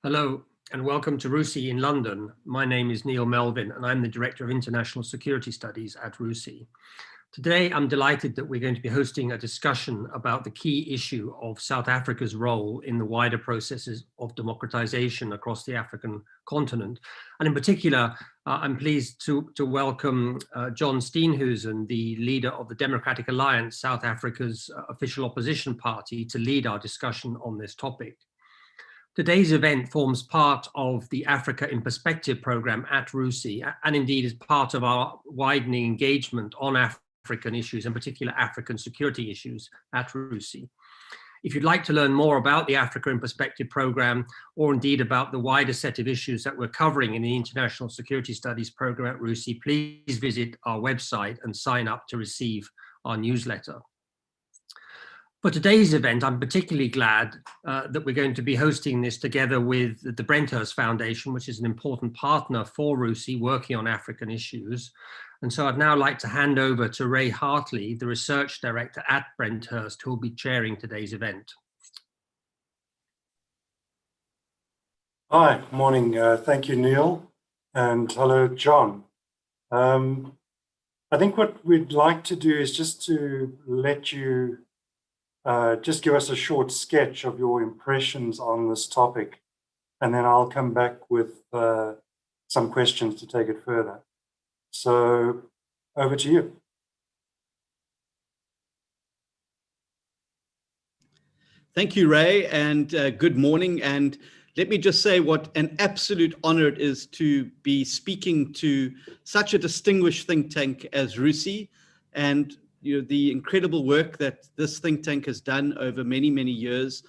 Hello and welcome to RUSI in London. My name is Neil Melvin and I'm the Director of International Security Studies at RUSI. Today I'm delighted that we're going to be hosting a discussion about the key issue of South Africa's role in the wider processes of democratization across the African continent. And in particular, I'm pleased to welcome John Steenhuisen, the leader of the Democratic Alliance, South Africa's official opposition party, to lead our discussion on this topic. Today's event forms part of the Africa in Perspective program at RUSI, and indeed is part of our widening engagement on African issues, in particular African security issues at RUSI. If you'd like to learn more about the Africa in Perspective program, or indeed about the wider set of issues that we're covering in the International Security Studies program at RUSI, please visit our website and sign up to receive our newsletter. For today's event, I'm particularly glad that we're going to be hosting this together with the Brenthurst Foundation, which is an important partner for RUSI working on African issues. And so I'd now like to hand over to Ray Hartley, the Research Director at Brenthurst, who will be chairing today's event. Hi, morning. Thank you, Neil. And hello, John. I think what we'd like to do is just to let you just give us a short sketch of your impressions on this topic, and then I'll come back with some questions to take it further. So over to you. Thank you, Ray, and good morning. And let me just say what an absolute honor it is to be speaking to such a distinguished think tank as RUSI, and the incredible work that this think tank has done over many, many years,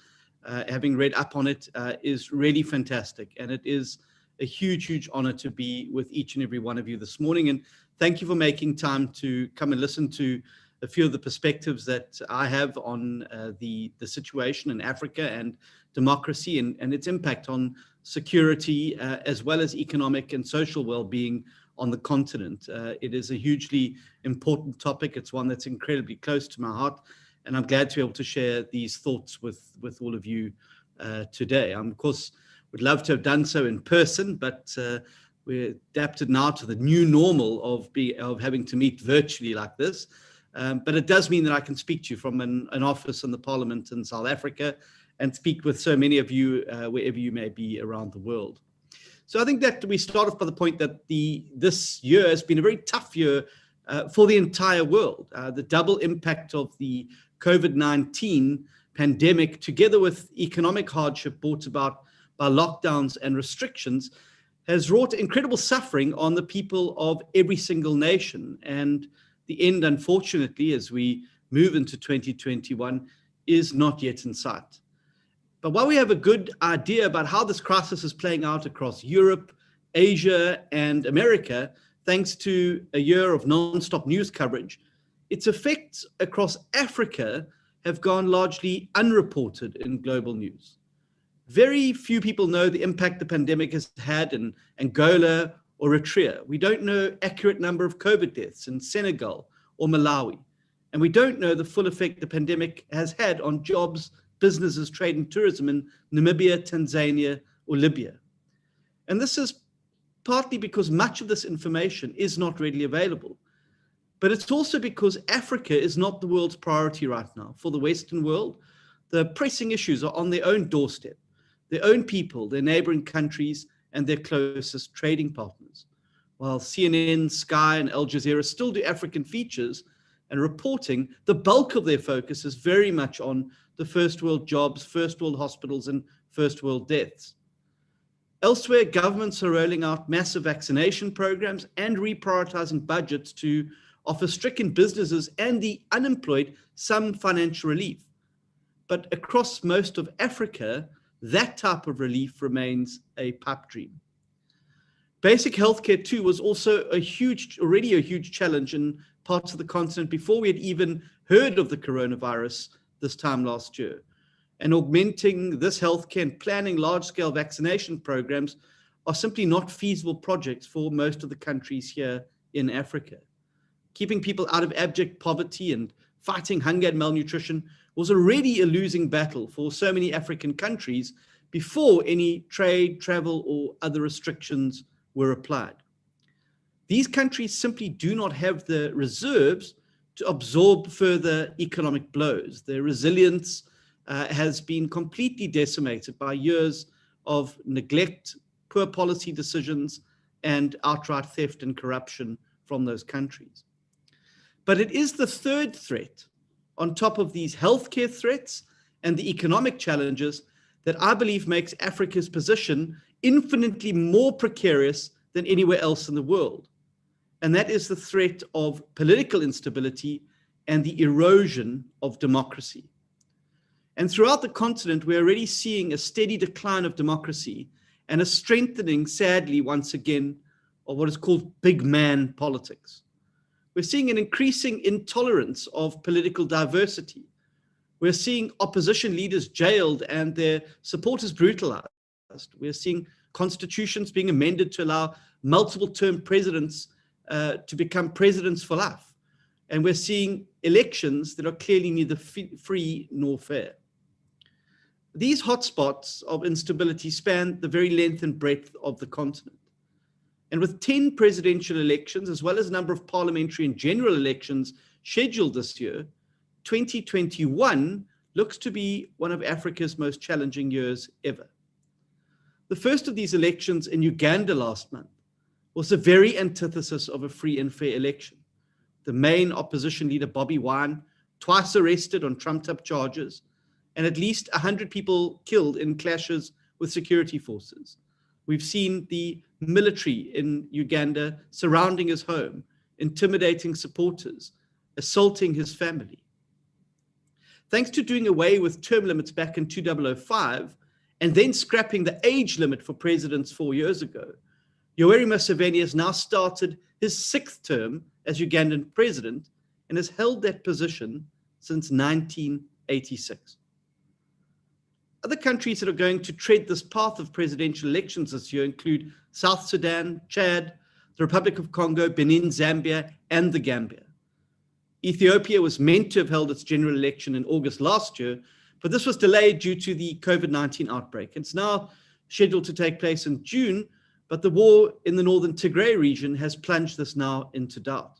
having read up on it, is really fantastic. And it is a huge, huge honor to be with each and every one of you this morning. And thank you for making time to come and listen to a few of the perspectives that I have on the situation in Africa and democracy and its impact on security, as well as economic and social well-being on the continent. It is a hugely important topic. It's one that's incredibly close to my heart, and I'm glad to be able to share these thoughts with all of you today. Of course, would love to have done so in person, but we're adapted now to the new normal of having to meet virtually like this. But it does mean that I can speak to you from an office in the Parliament in South Africa and speak with so many of you wherever you may be around the world. So I think that we start off by the point that this year has been a very tough year for the entire world. The double impact of the COVID-19 pandemic, together with economic hardship brought about by lockdowns and restrictions, has wrought incredible suffering on the people of every single nation. And the end, unfortunately, as we move into 2021, is not yet in sight. But while we have a good idea about how this crisis is playing out across Europe, Asia, and America, thanks to a year of non-stop news coverage, its effects across Africa have gone largely unreported in global news. Very few people know the impact the pandemic has had in Angola or Eritrea. We don't know accurate number of COVID deaths in Senegal or Malawi. And we don't know the full effect the pandemic has had on jobs, businesses, trade and tourism in Namibia, Tanzania, or Libya. And this is partly because much of this information is not readily available. But it's also because Africa is not the world's priority right now. For the Western world, the pressing issues are on their own doorstep, their own people, their neighboring countries, and their closest trading partners. While CNN, Sky, and Al Jazeera still do African features and reporting, the bulk of their focus is very much on the first world jobs, first world hospitals, and first world deaths. Elsewhere, governments are rolling out massive vaccination programs and reprioritizing budgets to offer stricken businesses and the unemployed some financial relief. But across most of Africa, that type of relief remains a pipe dream. Basic healthcare too was also already a huge challenge in parts of the continent before we had even heard of the coronavirus this time last year. And augmenting this healthcare and planning large-scale vaccination programs are simply not feasible projects for most of the countries here in Africa. Keeping people out of abject poverty and fighting hunger and malnutrition was already a losing battle for so many African countries before any trade, travel, or other restrictions were applied. These countries simply do not have the reserves to absorb further economic blows. Their resilience has been completely decimated by years of neglect, poor policy decisions, and outright theft and corruption from those countries. But it is the third threat, on top of these healthcare threats and the economic challenges, that I believe makes Africa's position infinitely more precarious than anywhere else in the world. And that is the threat of political instability and the erosion of democracy. And throughout the continent, we're already seeing a steady decline of democracy and a strengthening, sadly, once again, of what is called big man politics. We're seeing an increasing intolerance of political diversity. We're seeing opposition leaders jailed and their supporters brutalized. We're seeing constitutions being amended to allow multiple term presidents to become presidents for life. And we're seeing elections that are clearly neither free nor fair. These hotspots of instability span the very length and breadth of the continent. And with 10 presidential elections, as well as a number of parliamentary and general elections scheduled this year, 2021 looks to be one of Africa's most challenging years ever. The first of these elections in Uganda last month was the very antithesis of a free and fair election. The main opposition leader, Bobi Wine, twice arrested on trumped-up charges, and at least 100 people killed in clashes with security forces. We've seen the military in Uganda surrounding his home, intimidating supporters, assaulting his family. Thanks to doing away with term limits back in 2005 and then scrapping the age limit for presidents 4 years ago, Yoweri Museveni has now started his 6th term as Ugandan president and has held that position since 1986. Other countries that are going to tread this path of presidential elections this year include South Sudan, Chad, the Republic of Congo, Benin, Zambia, and the Gambia. Ethiopia was meant to have held its general election in August last year, but this was delayed due to the COVID-19 outbreak. It's now scheduled to take place in June, but the war in the northern Tigray region has plunged this now into doubt.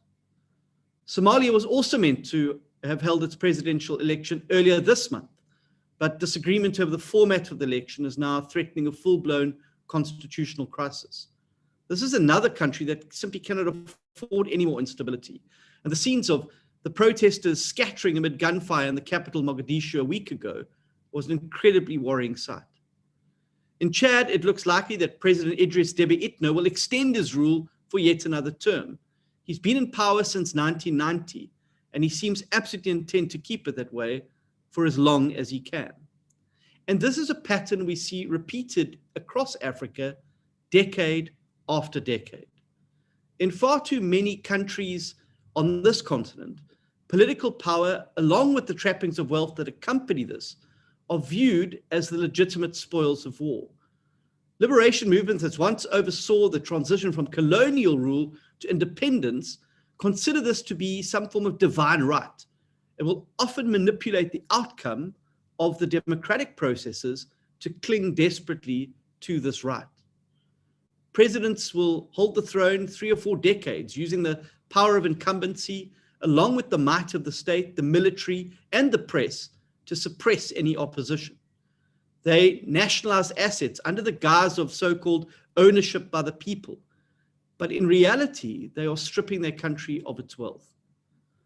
Somalia was also meant to have held its presidential election earlier this month, but disagreement over the format of the election is now threatening a full-blown constitutional crisis. This is another country that simply cannot afford any more instability. And the scenes of the protesters scattering amid gunfire in the capital Mogadishu a week ago was an incredibly worrying sight. In Chad, it looks likely that President Idriss Déby Itno will extend his rule for yet another term. He's been in power since 1990, and he seems absolutely intent to keep it that way for as long as he can. And this is a pattern we see repeated across Africa, decade after decade. In far too many countries on this continent, political power, along with the trappings of wealth that accompany this, are viewed as the legitimate spoils of war. Liberation movements that once oversaw the transition from colonial rule to independence consider this to be some form of divine right, and will often manipulate the outcome of the democratic processes to cling desperately to this right. Presidents will hold the throne 3 or 4 decades using the power of incumbency, along with the might of the state, the military, and the press to suppress any opposition. They nationalize assets under the guise of so-called ownership by the people, but in reality, they are stripping their country of its wealth.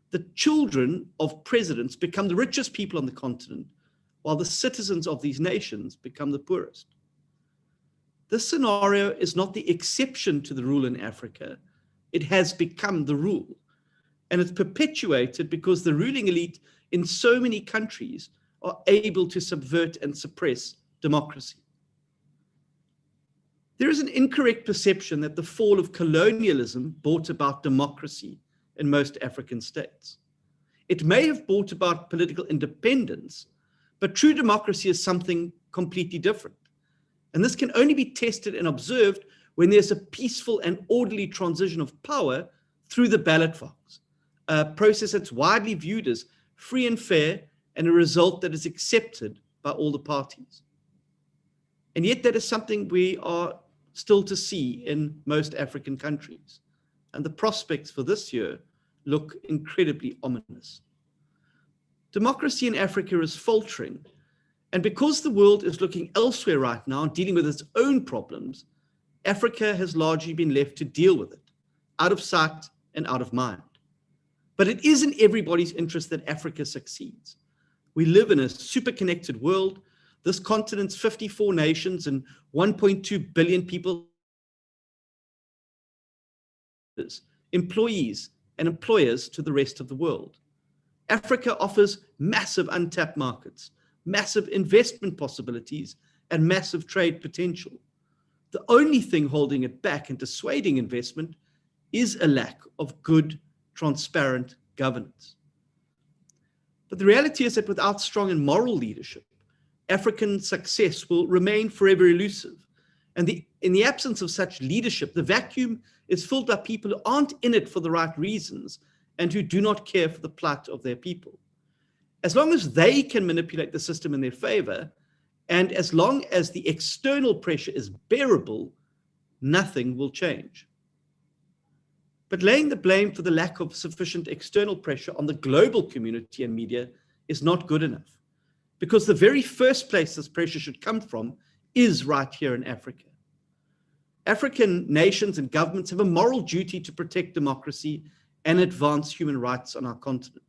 The children of presidents become the richest people on the continent, while the citizens of these nations become the poorest. This scenario is not the exception to the rule in Africa. It has become the rule. And it's perpetuated because the ruling elite in so many countries are able to subvert and suppress democracy. There is an incorrect perception that the fall of colonialism brought about democracy in most African states. It may have brought about political independence, but true democracy is something completely different. And this can only be tested and observed when there's a peaceful and orderly transition of power through the ballot box, a process that's widely viewed as free and fair and a result that is accepted by all the parties. And yet that is something we are still to see in most African countries. And the prospects for this year look incredibly ominous. Democracy in Africa is faltering. And because the world is looking elsewhere right now and dealing with its own problems, Africa has largely been left to deal with it, out of sight and out of mind. But it is in everybody's interest that Africa succeeds. We live in a super connected world. This continent's 54 nations and 1.2 billion people, employees and employers to the rest of the world. Africa offers massive untapped markets, massive investment possibilities, and massive trade potential. The only thing holding it back and dissuading investment is a lack of good, transparent governance. But the reality is that without strong and moral leadership, African success will remain forever elusive. And in the absence of such leadership, the vacuum is filled by people who aren't in it for the right reasons and who do not care for the plight of their people. As long as they can manipulate the system in their favor, and as long as the external pressure is bearable, nothing will change. But laying the blame for the lack of sufficient external pressure on the global community and media is not good enough, because the very first place this pressure should come from is right here in Africa. African nations and governments have a moral duty to protect democracy and advance human rights on our continent.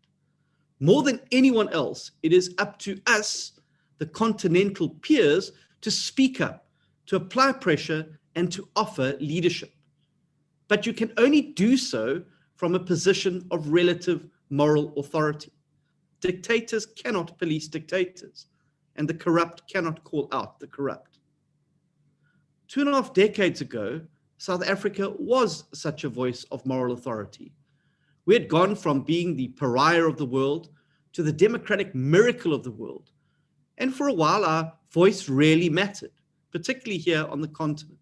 More than anyone else, it is up to us, the continental peers, to speak up, to apply pressure, and to offer leadership. But you can only do so from a position of relative moral authority. Dictators cannot police dictators, and the corrupt cannot call out the corrupt. 2.5 decades ago, South Africa was such a voice of moral authority. We had gone from being the pariah of the world to the democratic miracle of the world. And for a while, our voice really mattered, particularly here on the continent.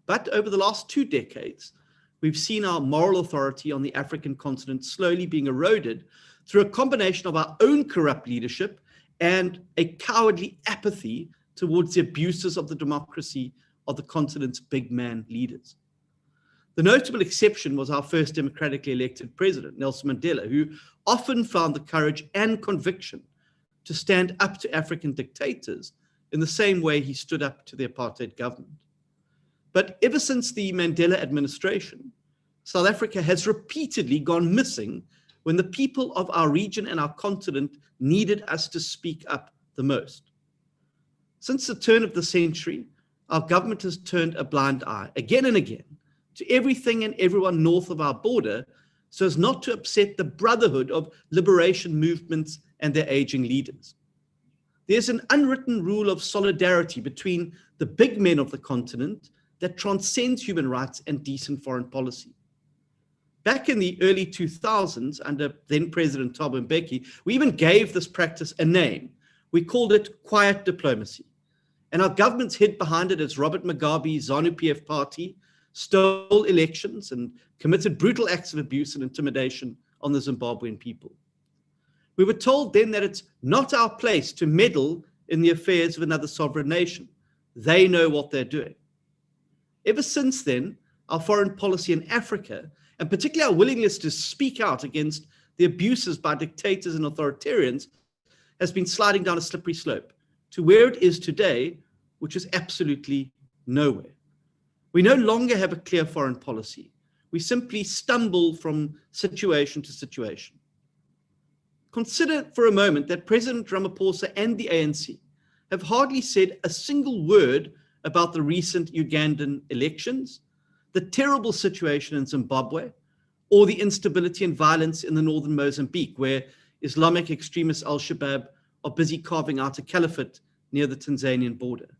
But over the last 2 decades, we've seen our moral authority on the African continent slowly being eroded through a combination of our own corrupt leadership and a cowardly apathy towards the abuses of the democracy of the continent's big man leaders. The notable exception was our first democratically elected president, Nelson Mandela, who often found the courage and conviction to stand up to African dictators in the same way he stood up to the apartheid government. But ever since the Mandela administration, South Africa has repeatedly gone missing when the people of our region and our continent needed us to speak up the most. Since the turn of the century, our government has turned a blind eye again and again to everything and everyone north of our border so as not to upset the brotherhood of liberation movements and their aging leaders. There's an unwritten rule of solidarity between the big men of the continent that transcends human rights and decent foreign policy. Back in the early 2000s, under then President Thabo Mbeki, we even gave this practice a name. We called it quiet diplomacy. And our governments hid behind it as Robert Mugabe's ZANU-PF party stole elections and committed brutal acts of abuse and intimidation on the Zimbabwean people. We were told then that it's not our place to meddle in the affairs of another sovereign nation. They know what they're doing. Ever since then, our foreign policy in Africa, and particularly our willingness to speak out against the abuses by dictators and authoritarians, has been sliding down a slippery slope to where it is today, which is absolutely nowhere. We no longer have a clear foreign policy. We simply stumble from situation to situation. Consider for a moment that President Ramaphosa and the ANC have hardly said a single word about the recent Ugandan elections, the terrible situation in Zimbabwe, or the instability and violence in the northern Mozambique, where Islamic extremist Al-Shabaab are busy carving out a caliphate near the Tanzanian border.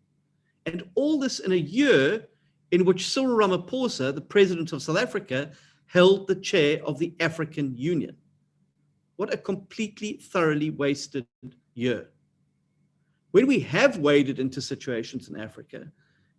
And all this in a year in which Cyril Ramaphosa, the president of South Africa, held the chair of the African Union. What a completely, thoroughly wasted year. When we have waded into situations in Africa,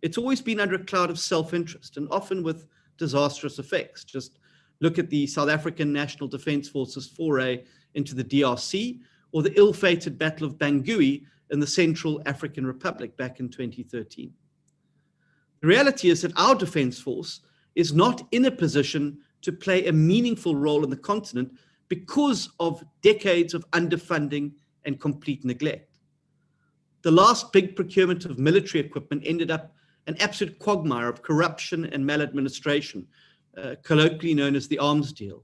it's always been under a cloud of self-interest and often with disastrous effects. Just look at the South African National Defence Force's foray into the DRC or the ill-fated Battle of Bangui in the Central African Republic back in 2013. The reality is that our defense force is not in a position to play a meaningful role in the continent because of decades of underfunding and complete neglect. The last big procurement of military equipment ended up an absolute quagmire of corruption and maladministration, colloquially known as the arms deal.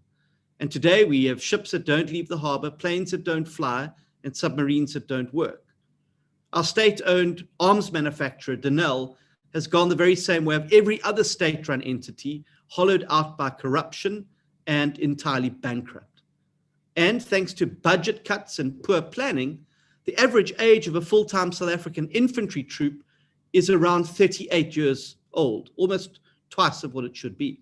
And today we have ships that don't leave the harbor, planes that don't fly, and submarines that don't work. Our state-owned arms manufacturer, Denel, has gone the very same way of every other state-run entity, hollowed out by corruption and entirely bankrupt. And thanks to budget cuts and poor planning, the average age of a full-time South African infantry troop is around 38 years old, almost twice of what it should be.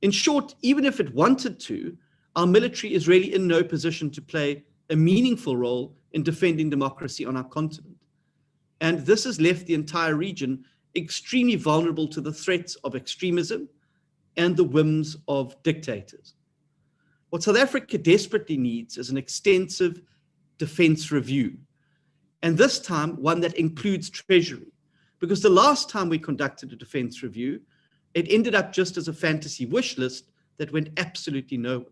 In short, even if it wanted to, our military is really in no position to play a meaningful role in defending democracy on our continent. And this has left the entire region extremely vulnerable to the threats of extremism and the whims of dictators. What South Africa desperately needs is an extensive defense review, and this time one that includes Treasury, because the last time we conducted a defense review, it ended up just as a fantasy wish list that went absolutely nowhere.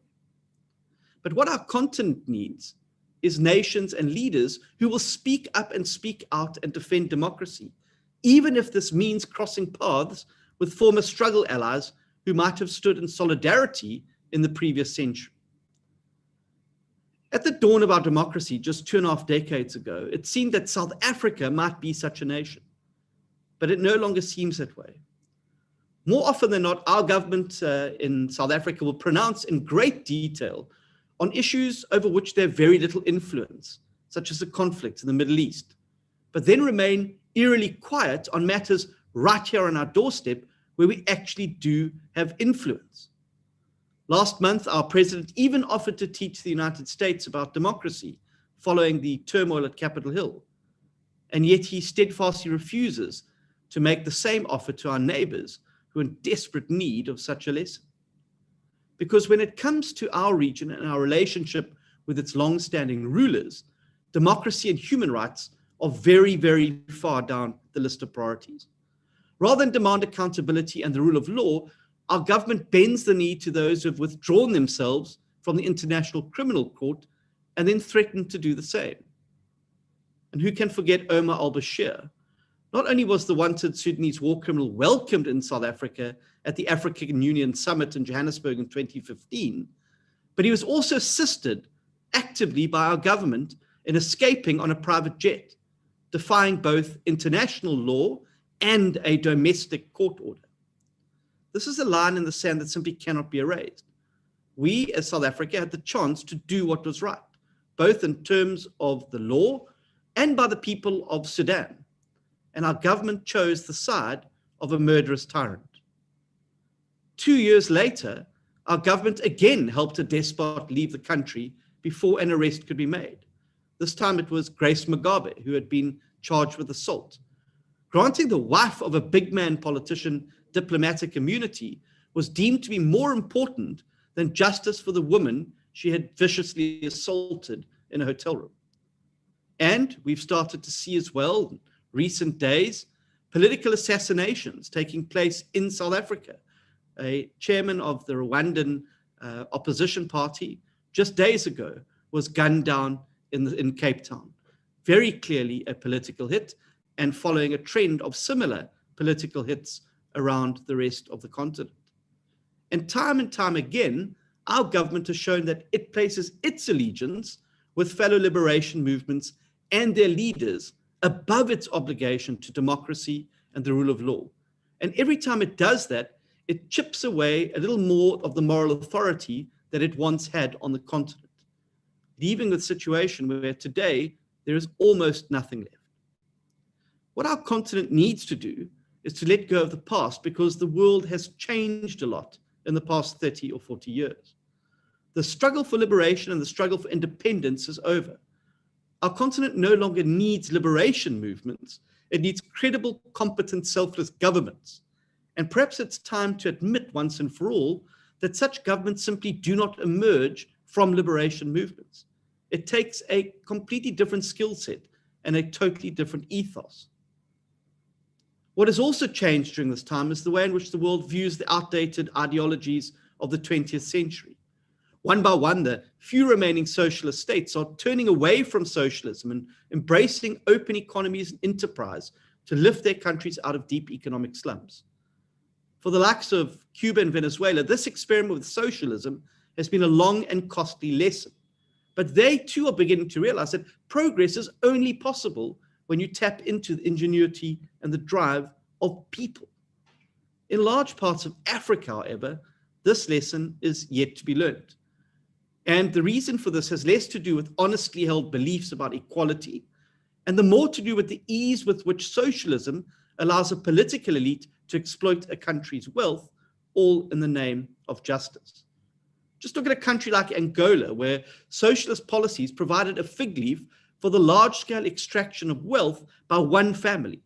But what our continent needs is nations and leaders who will speak up and speak out and defend democracy, even if this means crossing paths with former struggle allies who might have stood in solidarity in the previous century. At the dawn of our democracy, just 2.5 decades ago, it seemed that South Africa might be such a nation, but it no longer seems that way. More often than not, our government in South Africa will pronounce in great detail on issues over which they have very little influence, such as the conflict in the Middle East, but then remain eerily quiet on matters right here on our doorstep where we actually do have influence. Last month, our president even offered to teach the United States about democracy following the turmoil at Capitol Hill, and yet he steadfastly refuses to make the same offer to our neighbors who are in desperate need of such a lesson. Because when it comes to our region and our relationship with its long-standing rulers, democracy and human rights are very, very far down the list of priorities. Rather than demand accountability and the rule of law, our government bends the knee to those who have withdrawn themselves from the International Criminal Court and then threaten to do the same. And who can forget Omar al-Bashir? Not only was the wanted Sudanese war criminal welcomed in South Africa at the African Union Summit in Johannesburg in 2015, but he was also assisted actively by our government in escaping on a private jet, defying both international law and a domestic court order. This is a line in the sand that simply cannot be erased. We, as South Africa, had the chance to do what was right, both in terms of the law and by the people of Sudan. And our government chose the side of a murderous tyrant. 2 years later, our government again helped a despot leave the country before an arrest could be made. This time it was Grace Mugabe, who had been charged with assault. Granting the wife of a big man politician diplomatic immunity was deemed to be more important than justice for the woman she had viciously assaulted in a hotel room. And we've started to see as well, in recent days, political assassinations taking place in South Africa. A chairman of the Rwandan opposition party just days ago was gunned down in Cape Town. Very clearly a political hit, and following a trend of similar political hits around the rest of the continent. And time again, our government has shown that it places its allegiance with fellow liberation movements and their leaders above its obligation to democracy and the rule of law. And every time it does that, it chips away a little more of the moral authority that it once had on the continent, leaving a situation where today there is almost nothing left. What our continent needs to do is to let go of the past, because the world has changed a lot in the past 30 or 40 years. The struggle for liberation and the struggle for independence is over. Our continent no longer needs liberation movements. It needs credible, competent, selfless governments. And perhaps it's time to admit once and for all that such governments simply do not emerge from liberation movements. It takes a completely different skill set and a totally different ethos. What has also changed during this time is the way in which the world views the outdated ideologies of the 20th century. One by one, the few remaining socialist states are turning away from socialism and embracing open economies and enterprise to lift their countries out of deep economic slums. For the likes of Cuba and Venezuela, this experiment with socialism has been a long and costly lesson. But they too are beginning to realize that progress is only possible when you tap into the ingenuity and the drive of people. In large parts of Africa, however, this lesson is yet to be learned. And the reason for this has less to do with honestly held beliefs about equality, and the more to do with the ease with which socialism allows a political elite to exploit a country's wealth, all in the name of justice. Just look at a country like Angola, where socialist policies provided a fig leaf for the large-scale extraction of wealth by one family.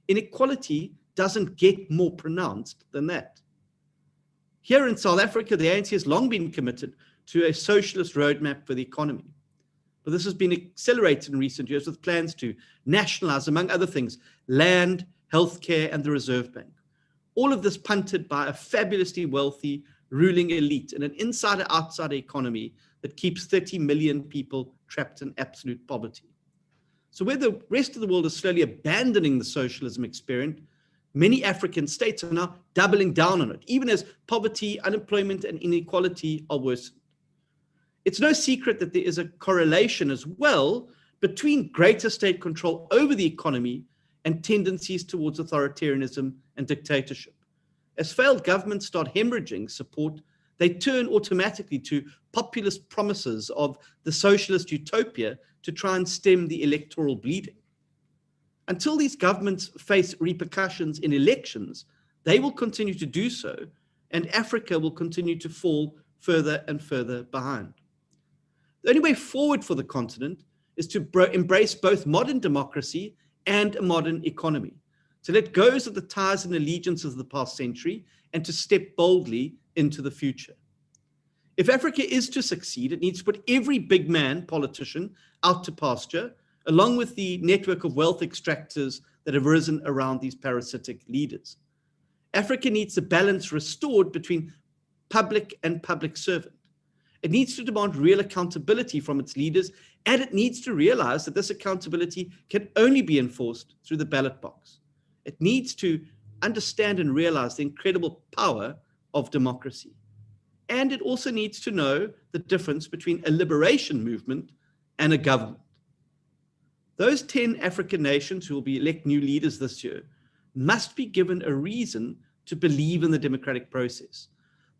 Inequality doesn't get more pronounced than that. Here in South Africa, the ANC has long been committed to a socialist roadmap for the economy. But this has been accelerated in recent years with plans to nationalize, among other things, land, healthcare, and the Reserve Bank. All of this punted by a fabulously wealthy ruling elite in an insider-outsider economy that keeps 30 million people trapped in absolute poverty. So where the rest of the world is slowly abandoning the socialism experiment, many African states are now doubling down on it, even as poverty, unemployment, and inequality are worsened. It's no secret that there is a correlation as well between greater state control over the economy and tendencies towards authoritarianism and dictatorship. As failed governments start hemorrhaging support, they turn automatically to populist promises of the socialist utopia to try and stem the electoral bleeding. Until these governments face repercussions in elections, they will continue to do so, and Africa will continue to fall further and further behind. The only way forward for the continent is to embrace both modern democracy and a modern economy, to let go of the ties and allegiances of the past century and to step boldly into the future. If Africa is to succeed, it needs to put every big man politician out to pasture, along with the network of wealth extractors that have risen around these parasitic leaders. Africa needs the balance restored between public and public servant. It needs to demand real accountability from its leaders, and it needs to realize that this accountability can only be enforced through the ballot box. It needs to understand and realize the incredible power of democracy. And it also needs to know the difference between a liberation movement and a government. Those 10 African nations who will elect new leaders this year must be given a reason to believe in the democratic process.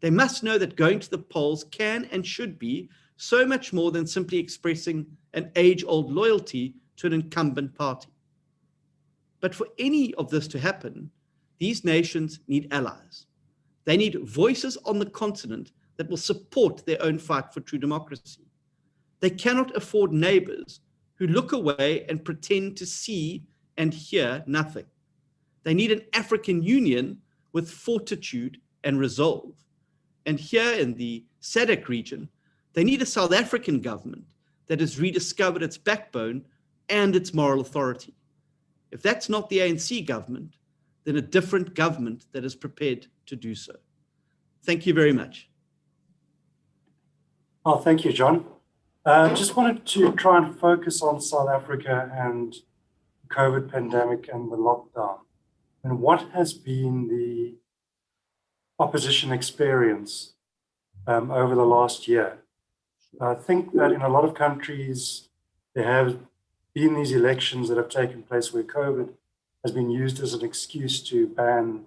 They must know that going to the polls can and should be so much more than simply expressing an age-old loyalty to an incumbent party. But for any of this to happen, these nations need allies. They need voices on the continent that will support their own fight for true democracy. They cannot afford neighbors who look away and pretend to see and hear nothing. They need an African Union with fortitude and resolve. And here in the SADC region, they need a South African government that has rediscovered its backbone and its moral authority. If that's not the ANC government, then a different government that is prepared to do so. Thank you very much. Oh, thank you, John. Just wanted to try and focus on South Africa and the COVID pandemic and the lockdown. And what has been the opposition experience over the last year? I think that in a lot of countries, there have been these elections that have taken place where COVID has been used as an excuse to ban,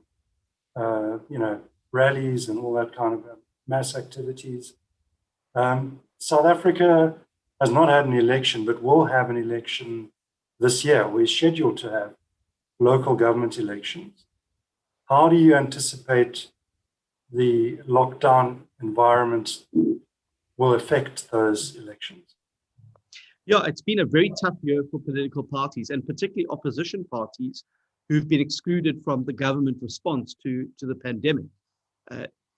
rallies and all that kind of mass activities. South Africa has not had an election, but will have an election this year. We're scheduled to have local government elections. How do you anticipate the lockdown environment will affect those elections? Yeah, it's been a very tough year for political parties, and particularly opposition parties who've been excluded from the government response to the pandemic.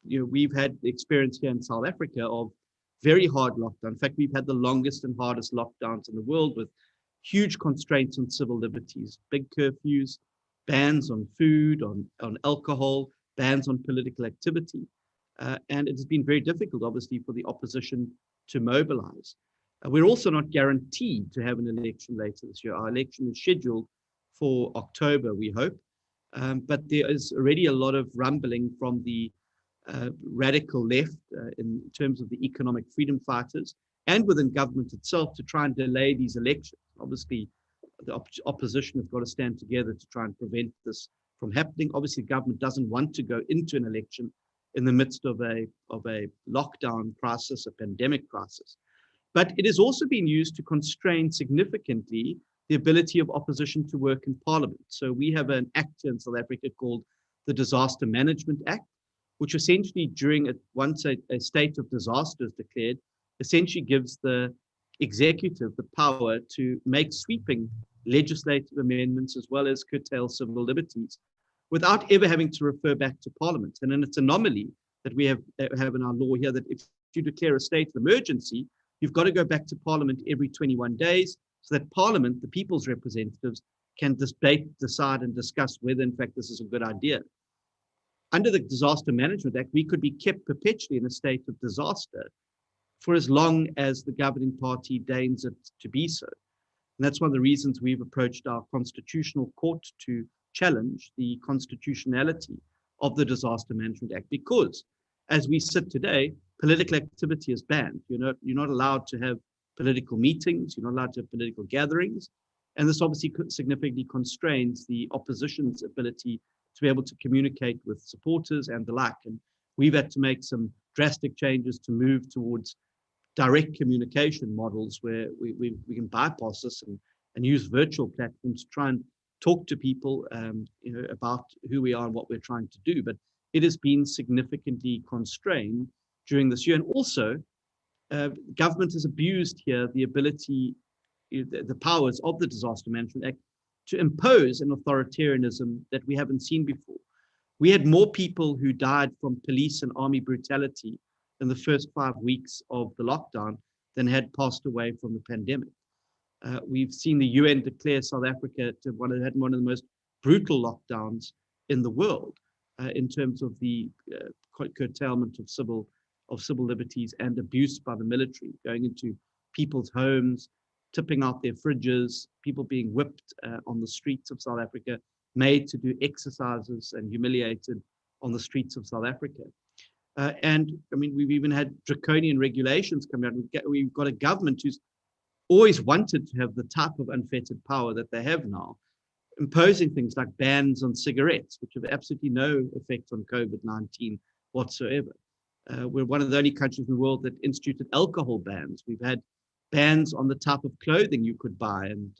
We've had the experience here in South Africa of very hard lockdown. In fact, we've had the longest and hardest lockdowns in the world, with huge constraints on civil liberties, big curfews, bans on food, on alcohol, bans on political activity. And it has been very difficult, obviously, for the opposition to mobilize. We're also not guaranteed to have an election later this year. Our election is scheduled for October, we hope. But there is already a lot of rumbling from the radical left in terms of the economic freedom fighters and within government itself to try and delay these elections. Obviously, the opposition have got to stand together to try and prevent this from happening. Obviously, government doesn't want to go into an election in the midst of a lockdown crisis, a pandemic crisis. But it has also been used to constrain significantly the ability of opposition to work in parliament. So we have an act in South Africa called the Disaster Management Act, which essentially during once a state of disaster is declared, essentially gives the executive the power to make sweeping legislative amendments as well as curtail civil liberties without ever having to refer back to parliament. And then it's an anomaly that we have in our law here that if you declare a state of emergency, you've got to go back to parliament every 21 days so that parliament, the people's representatives, can debate, decide and discuss whether in fact this is a good idea. Under the Disaster Management Act, we could be kept perpetually in a state of disaster for as long as the governing party deigns it to be so. And that's one of the reasons we've approached our constitutional court to challenge the constitutionality of the Disaster Management Act, because as we sit today, political activity is banned. You're not allowed to have political meetings, you're not allowed to have political gatherings, and this obviously significantly constrains the opposition's ability to be able to communicate with supporters and the like. And we've had to make some drastic changes to move towards direct communication models where we can bypass this and use virtual platforms to try and talk to people about who we are and what we're trying to do. But it has been significantly constrained during this year. And also, government has abused here the ability, the powers of the Disaster Management Act to impose an authoritarianism that we haven't seen before. We had more people who died from police and army brutality in the first 5 weeks of the lockdown than had passed away from the pandemic. We've seen the UN declare South Africa to had one of the most brutal lockdowns in the world in terms of the curtailment of civil liberties and abuse by the military, going into people's homes, tipping out their fridges, people being whipped on the streets of South Africa, made to do exercises and humiliated on the streets of South Africa. And I mean, we've even had draconian regulations come out. We've got a government who's always wanted to have the type of unfettered power that they have now, imposing things like bans on cigarettes, which have absolutely no effect on COVID-19 whatsoever. We're one of the only countries in the world that instituted alcohol bans. We've had bans on the type of clothing you could buy and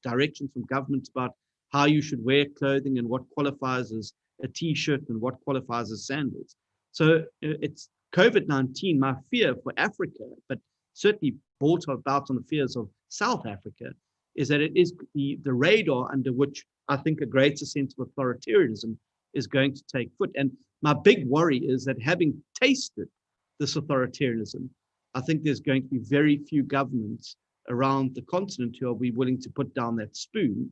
directions from government about how you should wear clothing and what qualifies as a t-shirt and what qualifies as sandals. So it's COVID-19, my fear for Africa, but certainly brought about on the fears of South Africa, is that it is the radar under which I think a greater sense of authoritarianism is going to take foot. And my big worry is that having tasted this authoritarianism, I think there's going to be very few governments around the continent who will be willing to put down that spoon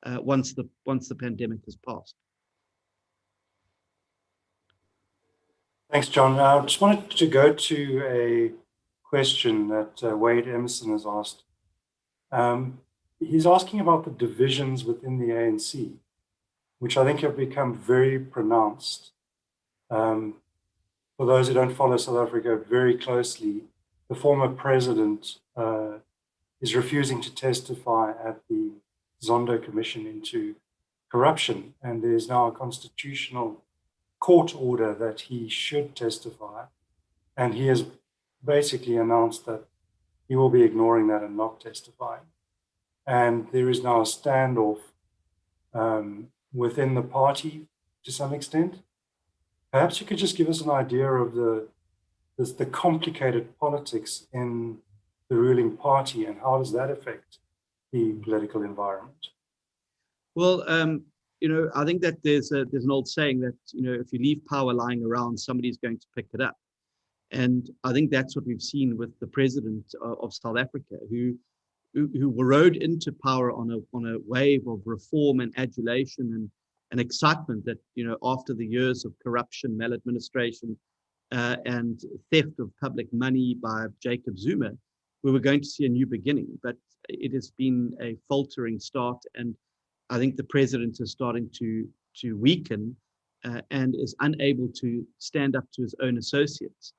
once the pandemic has passed. Thanks, John. I just wanted to go to a question that Wade Emerson has asked. He's asking about the divisions within the ANC, which I think have become very pronounced. For those who don't follow South Africa very closely, the former president is refusing to testify at the Zondo Commission into corruption, and there's now a constitutional court order that he should testify, and he has basically announced that he will be ignoring that and not testifying. And there is now a standoff within the party to some extent. Perhaps you could just give us an idea of the complicated politics in the ruling party and how does that affect the political environment? Well, I think that there's an old saying that, if you leave power lying around, somebody's going to pick it up. And I think that's what we've seen with the president of South Africa, who who rode into power on a wave of reform and adulation and excitement that, after the years of corruption, maladministration, and theft of public money by Jacob Zuma, we were going to see a new beginning. But it has been a faltering start, and I think the president is starting to weaken and is unable to stand up to his own associates.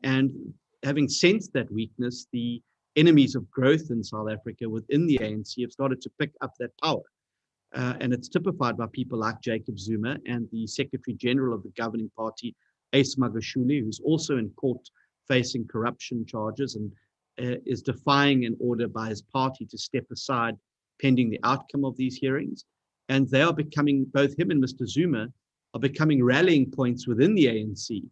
And having sensed that weakness, the enemies of growth in South Africa within the ANC have started to pick up that power. And it's typified by people like Jacob Zuma and the Secretary General of the governing party, Ace Magashule, who's also in court facing corruption charges and is defying an order by his party to step aside pending the outcome of these hearings. And they are becoming, both him and Mr. Zuma, are becoming rallying points within the ANC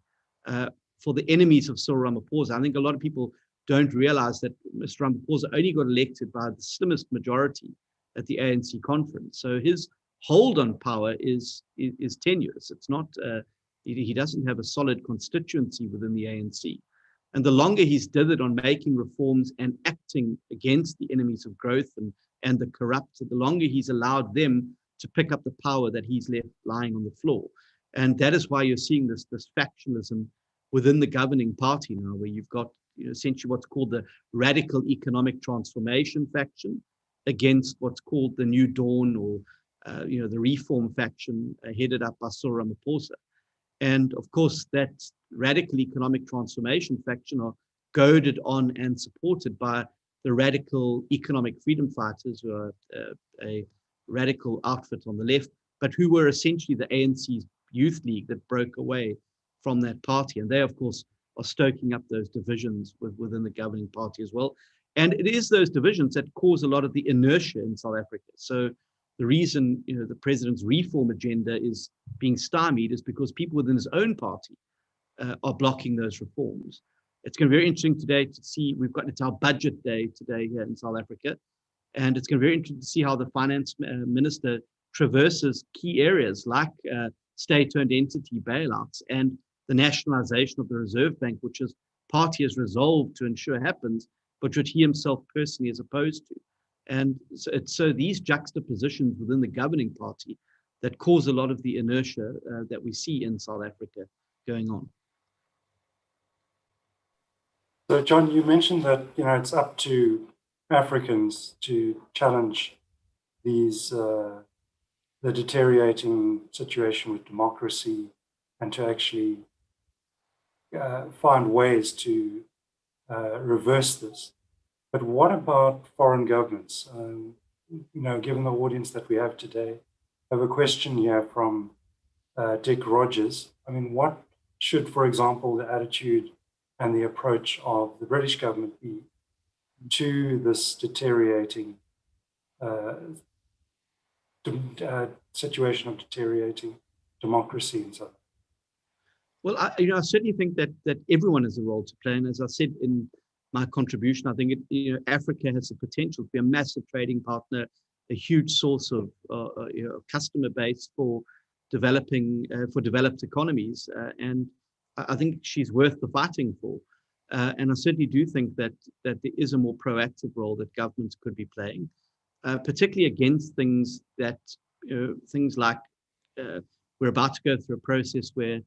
for the enemies of Cyril Ramaphosa. I think a lot of people don't realize that Mr. Ramaphosa only got elected by the slimmest majority at the ANC conference. So his hold on power is tenuous. It's not, he doesn't have a solid constituency within the ANC. And the longer he's dithered on making reforms and acting against the enemies of growth and the corrupt, the longer he's allowed them to pick up the power that he's left lying on the floor. And that is why you're seeing this factionalism within the governing party now, where you've got essentially what's called the radical economic transformation faction against what's called the New Dawn or the reform faction headed up by Cyril Ramaphosa. And of course, that radical economic transformation faction are goaded on and supported by the radical economic freedom fighters, who are a radical outfit on the left, but who were essentially the ANC's youth league that broke away from that party. And they, of course, are stoking up those divisions within the governing party as well. And it is those divisions that cause a lot of the inertia in South Africa. So the reason the president's reform agenda is being stymied is because people within his own party are blocking those reforms. It's going to be very interesting today to see, it's our budget day today here in South Africa, and it's going to be very interesting to see how the finance minister traverses key areas like state-owned entity bailouts and the nationalization of the Reserve Bank, which his party has resolved to ensure happens, but which he himself personally is opposed to. And so these juxtapositions within the governing party that cause a lot of the inertia that we see in South Africa going on. So, John, you mentioned that it's up to Africans to challenge these the deteriorating situation with democracy and to actually find ways to reverse this. But what about foreign governments? Given the audience that we have today, I have a question here from Dick Rogers. I mean, what should, for example, the attitude and the approach of the British government be to this deteriorating situation of deteriorating democracy and so on? Well, I certainly think that everyone has a role to play. And as I said in my contribution, I think Africa has the potential to be a massive trading partner, a huge source of customer base for developed economies, and I think she's worth the fighting for. And I certainly do think that there is a more proactive role that governments could be playing, particularly against things like we're about to go through a process where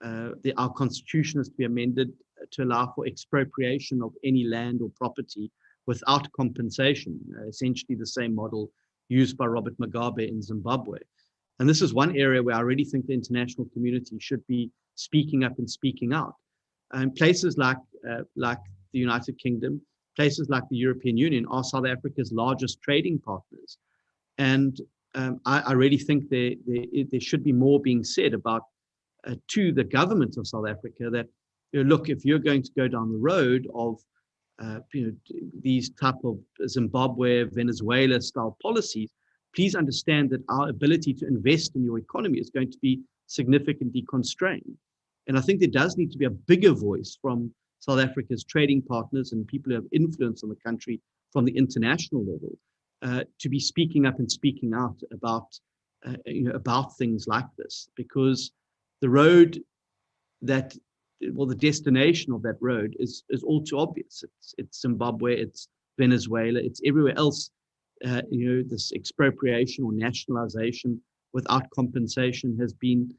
our constitution is to be amended to allow for expropriation of any land or property without compensation, essentially the same model used by Robert Mugabe in Zimbabwe. And this is one area where I really think the international community should be speaking up and speaking out. And places like the United Kingdom, places like the European Union are South Africa's largest trading partners. And I really think there should be more being said about to the government of South Africa that, look, if you're going to go down the road of these type of Zimbabwe, Venezuela style policies, please understand that our ability to invest in your economy is going to be significantly constrained. And I think there does need to be a bigger voice from South Africa's trading partners and people who have influence on the country from the international level to be speaking up and speaking out about things like this, because the road the destination of that road is all too obvious. It's Zimbabwe, it's Venezuela, it's everywhere else. This expropriation or nationalization without compensation has been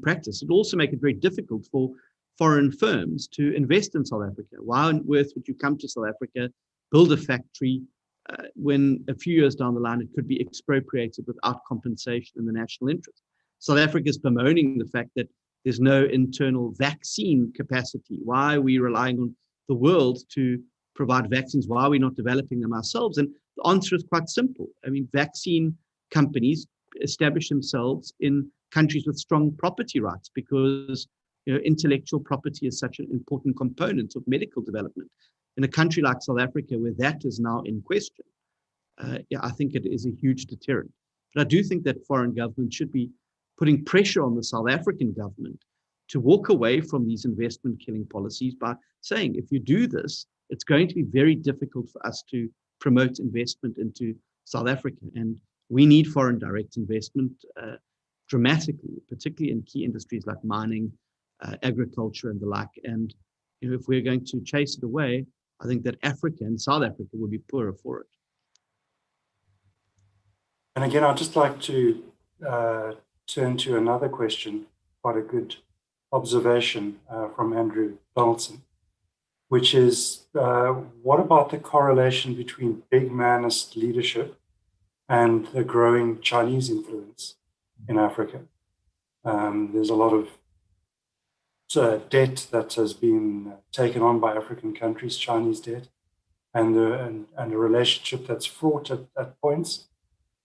practiced. It also makes it very difficult for foreign firms to invest in South Africa. Why on earth would you come to South Africa, build a factory, when a few years down the line it could be expropriated without compensation in the national interest? South Africa is bemoaning the fact that there's no internal vaccine capacity. Why are we relying on the world to provide vaccines? Why are we not developing them ourselves? And the answer is quite simple. I mean, vaccine companies establish themselves in countries with strong property rights because intellectual property is such an important component of medical development. In a country like South Africa, where that is now in question, I think it is a huge deterrent. But I do think that foreign governments should be putting pressure on the South African government to walk away from these investment killing policies by saying, if you do this, it's going to be very difficult for us to promote investment into South Africa. And we need foreign direct investment dramatically, particularly in key industries like mining, agriculture, and the like. And if we're going to chase it away, I think that Africa and South Africa will be poorer for it. And again, I'd just like to turn to another question, quite a good observation from Andrew Donaldson, which is, what about the correlation between big manist leadership and the growing Chinese influence in Africa? There's a lot of debt that has been taken on by African countries, Chinese debt, and a relationship that's fraught at points,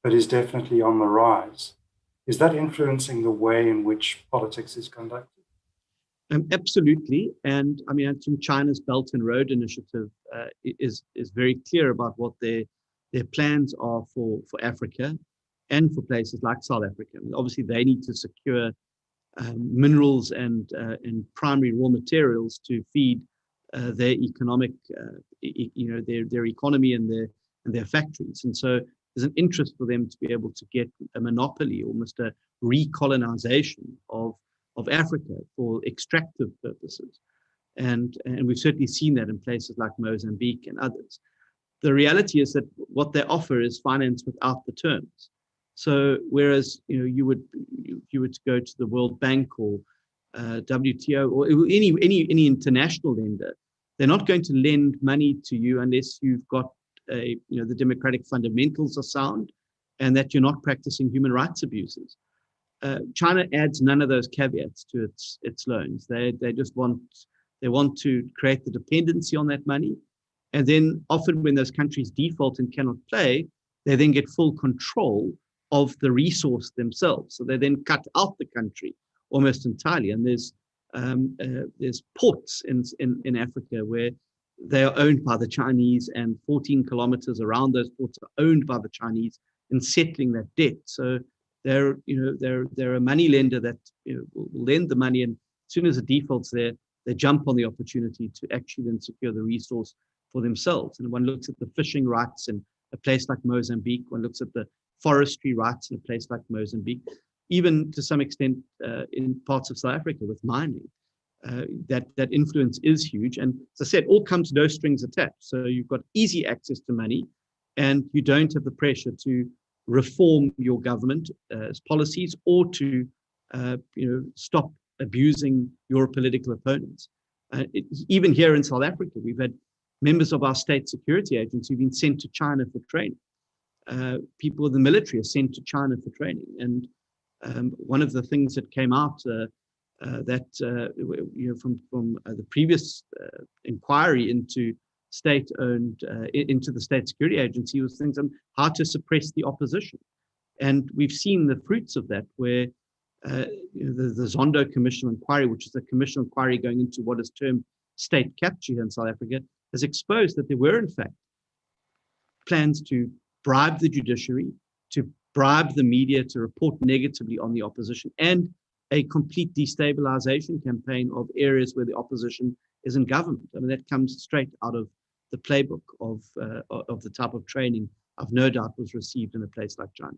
but is definitely on the rise. Is that influencing the way in which politics is conducted? Absolutely. And I mean, I think China's Belt and Road Initiative is very clear about what their plans are for Africa and for places like South Africa. And obviously, they need to secure minerals and primary raw materials to feed their economic, their economy and their factories. And so there's an interest for them to be able to get a monopoly, almost a recolonization of Africa for extractive purposes. And we've certainly seen that in places like Mozambique and others. The reality is that what they offer is finance without the terms. So whereas you would go to the World Bank or WTO or any international lender, they're not going to lend money to you unless you've got the democratic fundamentals are sound and that you're not practicing human rights abuses. China adds none of those caveats to its loans. They just want to create the dependency on that money, and then often when those countries default and cannot pay, they then get full control of the resource themselves. So they then cut out the country almost entirely. And there's ports in Africa where they are owned by the Chinese, and 14 kilometers around those ports are owned by the Chinese in settling that debt. So they're a money lender that will lend the money, and as soon as it defaults there, they jump on the opportunity to actually then secure the resource for themselves. And one looks at the fishing rights in a place like Mozambique, one looks at the forestry rights in a place like Mozambique, even to some extent in parts of South Africa with mining. That influence is huge. And as I said, all comes no strings attached. So you've got easy access to money, and you don't have the pressure to reform your government policies or to stop abusing your political opponents. Even here in South Africa, we've had members of our state security agency who've been sent to China for training. People in the military are sent to China for training. And one of the things that came out from the previous inquiry into state-owned, into the state security agency was things on how to suppress the opposition. And we've seen the fruits of that, where the Zondo Commission inquiry, which is a commission inquiry going into what is termed state capture here in South Africa, has exposed that there were, in fact, plans to bribe the judiciary, to bribe the media to report negatively on the opposition, and a complete destabilization campaign of areas where the opposition is in government. I mean, that comes straight out of the playbook of the type of training I've no doubt was received in a place like China.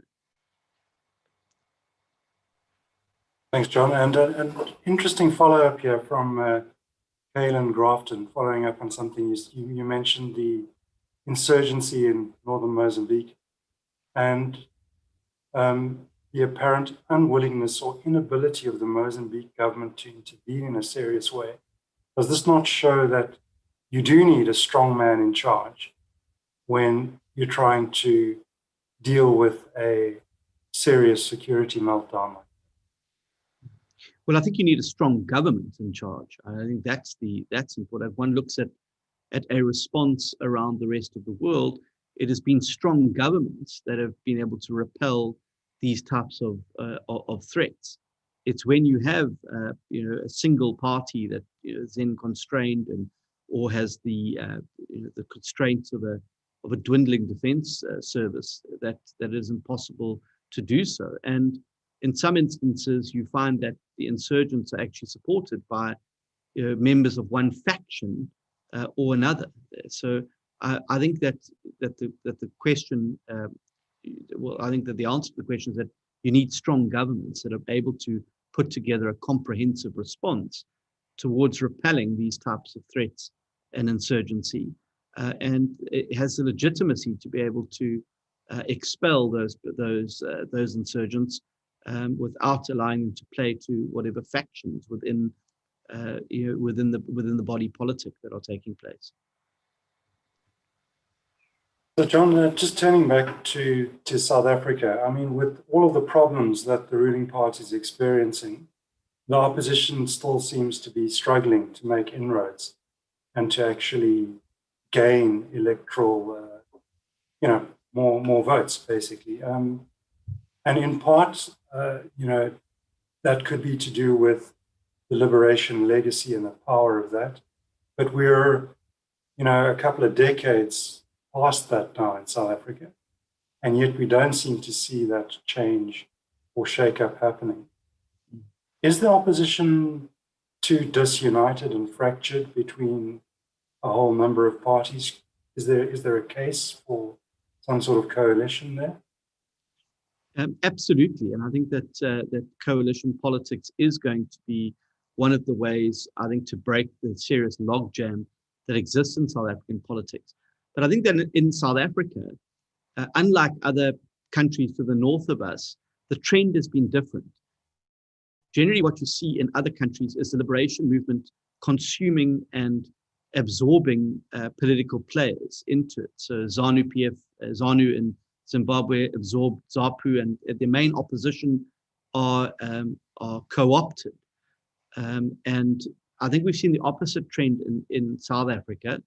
Thanks, John. And an interesting follow-up here from Kaylin Grafton, following up on something you mentioned, the insurgency in northern Mozambique, and the apparent unwillingness or inability of the Mozambique government to intervene in a serious way. Does this not show that you do need a strong man in charge when you're trying to deal with a serious security meltdown? Well, I think you need a strong government in charge. I think that's important. If one looks at a response around the rest of the world, it has been strong governments that have been able to repel these types of threats. It's when you have a single party that is then constrained or has the constraints of a dwindling defense service that it is impossible to do so. And in some instances, you find that the insurgents are actually supported by members of one faction or another. So I think that the question, I think that the answer to the question is that you need strong governments that are able to put together a comprehensive response towards repelling these types of threats and insurgency, and it has the legitimacy to be able to expel those insurgents without allowing them to play to whatever factions within the body politic that are taking place. So John, just turning back to South Africa, I mean, with all of the problems that the ruling party is experiencing, the opposition still seems to be struggling to make inroads and to actually gain electoral, more votes, basically. And in part, that could be to do with the liberation legacy and the power of that. But we're, a couple of decades past that now in South Africa, and yet we don't seem to see that change or shake-up happening. Is the opposition too disunited and fractured between a whole number of parties? Is there a case for some sort of coalition there? Absolutely, and I think that coalition politics is going to be one of the ways, I think, to break the serious logjam that exists in South African politics. But I think that in South Africa, unlike other countries to the north of us, the trend has been different. Generally, what you see in other countries is the liberation movement consuming and absorbing political players into it. So ZANU in Zimbabwe absorbed ZAPU, and the main opposition are co-opted. And I think we've seen the opposite trend in South Africa,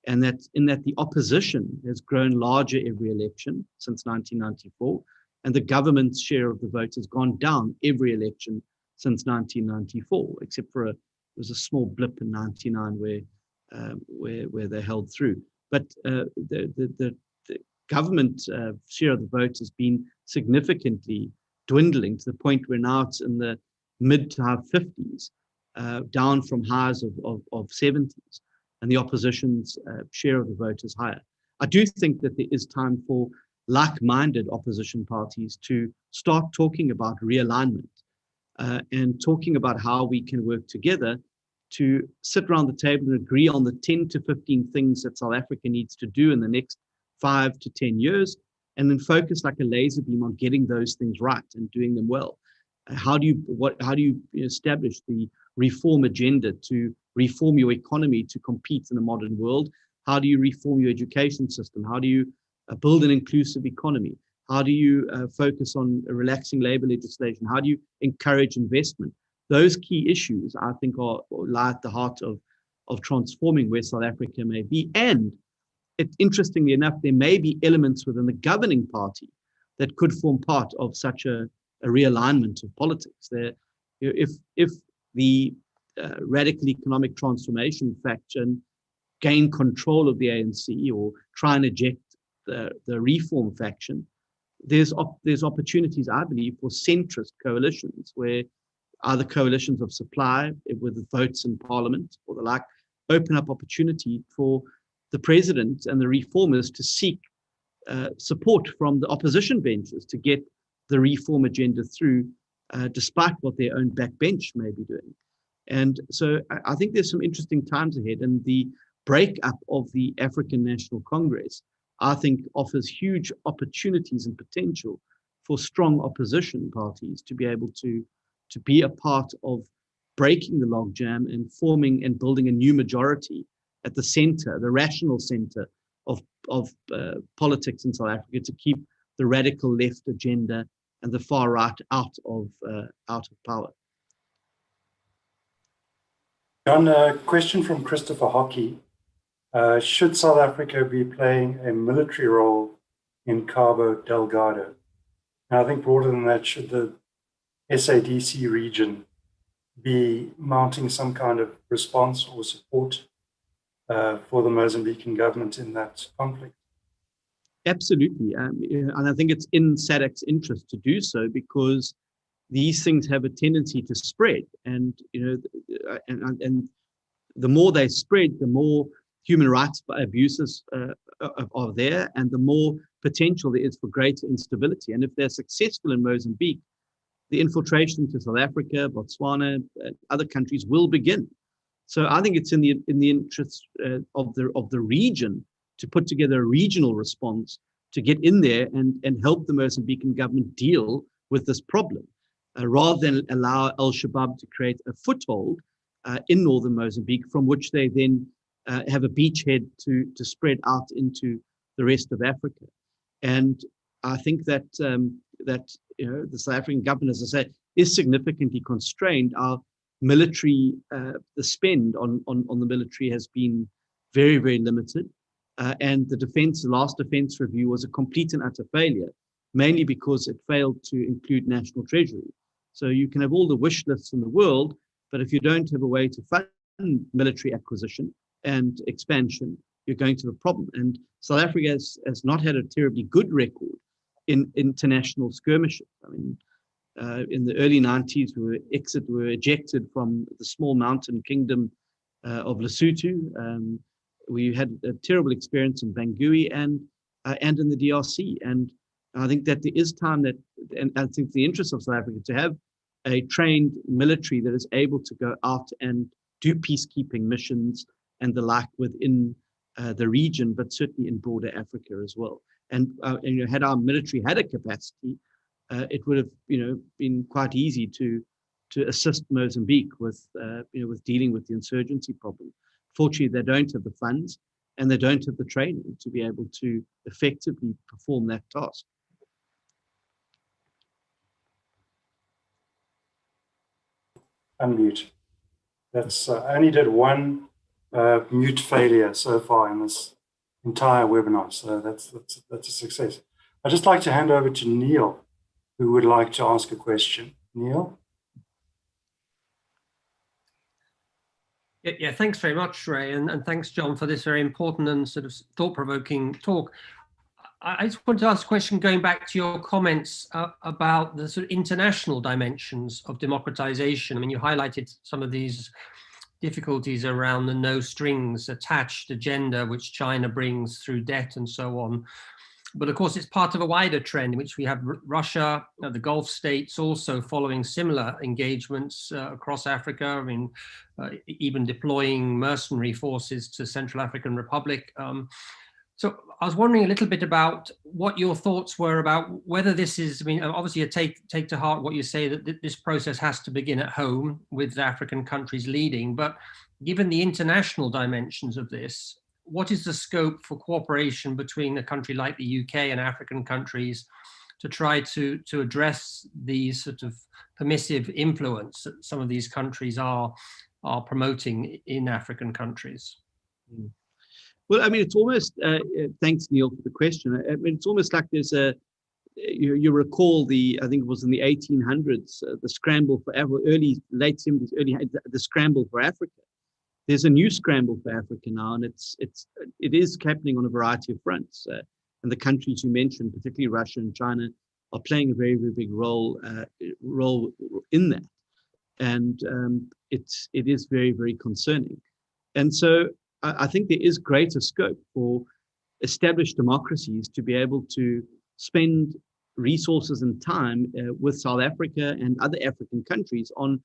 and that's in that the opposition has grown larger every election since 1994, and the government's share of the vote has gone down every election since 1994, except for there was a small blip in 99 where they held through. But the government share of the vote has been significantly dwindling to the point where now it's in the mid to high 50s, down from highs of 70s. And the opposition's share of the vote is higher. I do think that there is time for like-minded opposition parties to start talking about realignment and talking about how we can work together to sit around the table and agree on the 10 to 15 things that South Africa needs to do in the next 5 to 10 years, and then focus like a laser beam on getting those things right and doing them well. How do you establish the reform agenda to reform your economy to compete in a modern world? How do you reform your education system? How do you build an inclusive economy? How do you focus on relaxing labor legislation? How do you encourage investment? Those key issues, I think, lie at the heart of transforming where South Africa may be. And interestingly enough, there may be elements within the governing party that could form part of such a realignment of politics. If the radical economic transformation faction gain control of the ANC or try and eject the reform faction, there's opportunities, I believe, for centrist coalitions where either coalitions of supply with votes in parliament or the like open up opportunity for the president and the reformers to seek support from the opposition benches to get the reform agenda through, despite what their own backbench may be doing. And so I think there's some interesting times ahead, and the breakup of the African National Congress, I think, offers huge opportunities and potential for strong opposition parties to be able to be a part of breaking the logjam and forming and building a new majority at the center, the rational center of politics in South Africa, to keep the radical left agenda and the far right out of power. John, a question from Christopher Hockey. Should South Africa be playing a military role in Cabo Delgado? And I think broader than that, should the SADC region be mounting some kind of response or support for the Mozambican government in that conflict? Absolutely. And I think it's in SADC's interest to do so, because these things have a tendency to spread. And, and the more they spread, the more human rights abuses are there, and the more potential there is for greater instability. And if they're successful in Mozambique, the infiltration to South Africa, Botswana, other countries will begin. So I think it's in the interest of the region to put together a regional response to get in there and help the Mozambican government deal with this problem, rather than allow Al-Shabaab to create a foothold in northern Mozambique, from which they then have a beachhead to spread out into the rest of Africa. And I think that the South African government, as I say, is significantly constrained. Our military, the spend on the military has been very, very limited. And the last defense review was a complete and utter failure, mainly because it failed to include national treasury. So you can have all the wish lists in the world, but if you don't have a way to fund military acquisition and expansion, you're going to have a problem. And South Africa has not had a terribly good record in international skirmishes. I mean, in the early 90s, we were ejected from the small mountain kingdom of Lesotho. We had a terrible experience in Bangui and in the DRC. And I think that there is time and I think the interest of South Africa to have a trained military that is able to go out and do peacekeeping missions and the like within the region, but certainly in broader Africa as well. And had our military had a capacity, it would have been quite easy to assist Mozambique with dealing with the insurgency problem. Fortunately, they don't have the funds and they don't have the training to be able to effectively perform that task. Unmute. That's I only did one mute failure so far in this entire webinar, so that's a success. I'd just like to hand over to Neil, who would like to ask a question. Neil? Yeah, thanks very much, Ray, and thanks, John, for this very important and sort of thought-provoking talk. I just wanted to ask a question going back to your comments about the sort of international dimensions of democratization. I mean, you highlighted some of these difficulties around the no strings attached agenda, which China brings through debt and so on. But of course, it's part of a wider trend in which we have Russia, the Gulf states also following similar engagements across Africa. I mean, even deploying mercenary forces to Central African Republic. So I was wondering a little bit about what your thoughts were about whether this is, I mean, obviously you take to heart what you say, that this process has to begin at home with African countries leading, but given the international dimensions of this, what is the scope for cooperation between a country like the UK and African countries to try to address these sort of permissive influence that some of these countries are promoting in African countries? Well, I mean, it's almost, thanks, Neil, for the question. I mean, it's almost like there's you recall I think it was in the 1800s, the scramble for late 70s, the scramble for Africa. There's a new scramble for Africa now, and it is happening on a variety of fronts. And the countries you mentioned, particularly Russia and China, are playing a very, very big role in that. And it is very, very concerning. And so I think there is greater scope for established democracies to be able to spend resources and time with South Africa and other African countries on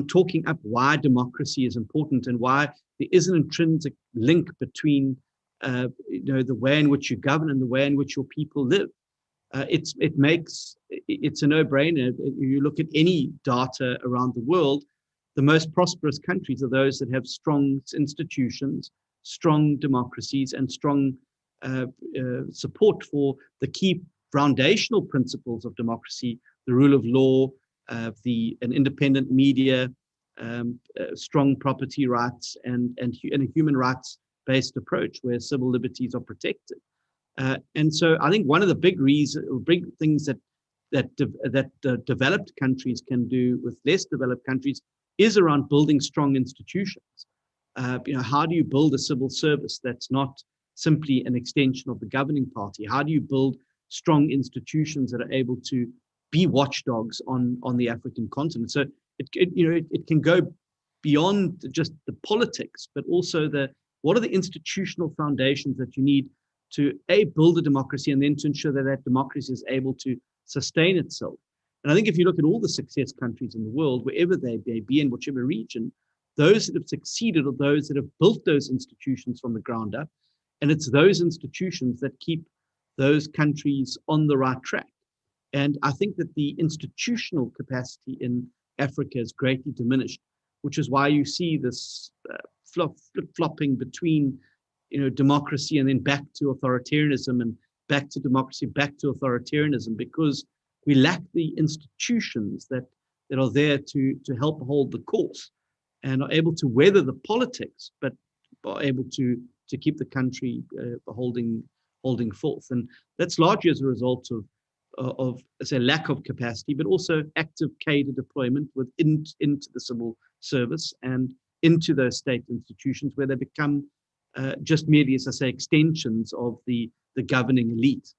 talking up why democracy is important and why there is an intrinsic link between the way in which you govern and the way in which your people live. It's a no-brainer. You look at any data around the world, the most prosperous countries are those that have strong institutions, strong democracies, and strong support for the key foundational principles of democracy: the rule of law, an independent media, strong property rights, and a human rights-based approach where civil liberties are protected. And so I think one of the big things that developed countries can do with less developed countries is around building strong institutions. How do you build a civil service that's not simply an extension of the governing party? How do you build strong institutions that are able to be watchdogs on the African continent? So it can go beyond just the politics, but also what are the institutional foundations that you need to build a democracy, and then to ensure that democracy is able to sustain itself. And I think if you look at all the success countries in the world, wherever they may be, in whichever region, those that have succeeded are those that have built those institutions from the ground up. And it's those institutions that keep those countries on the right track. And I think that the institutional capacity in Africa is greatly diminished, which is why you see this flip-flopping between democracy and then back to authoritarianism, and back to democracy, back to authoritarianism, because we lack the institutions that are there to help hold the course and are able to weather the politics, but are able to keep the country holding forth. And that's largely as a result of say, lack of capacity, but also active cadre deployment into the civil service and into those state institutions, where they become just merely, as I say, extensions of the governing elite.